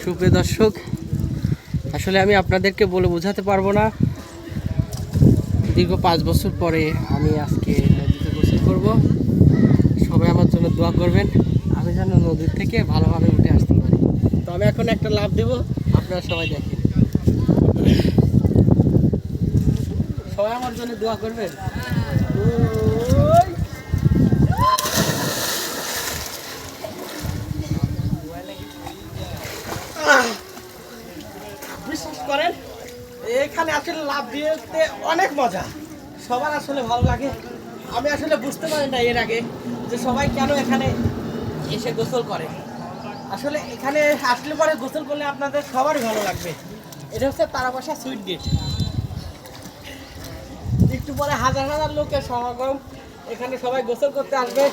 সুপ্রিয় দর্শক, আসলে আমি আপনাদেরকে বলে বোঝাতে পারবো না। দীর্ঘ 5 বছর পরে আমি আজকে নদীতে গোসল করব। সবাই আমার জন্য দোয়া করবেন, আমি যেন নদীর থেকে ভালোভাবে উঠে আসতে পারি। তো আমি এখন একটা লাফ দেব, আপনারা সবাই দেখেন। সবাই আমার জন্য দোয়া করবেন। বিশ্বাস করেন, এখানে আসলে লাভ দিতে অনেক মজা, সবার আসলে ভালো লাগে। আমি আসলে বুঝতে পারি না এর আগে যে সবাই কেন এখানে এসে গোসল করে। আসলে এখানে আসলে পরে গোসল করলে আপনাদের সবারই ভালো লাগবে। এটা হচ্ছে তারাবাসা সুইট গেট। একটু পরে হাজার হাজার লোকের সমাগম, এখানে সবাই গোসল করতে আসবে।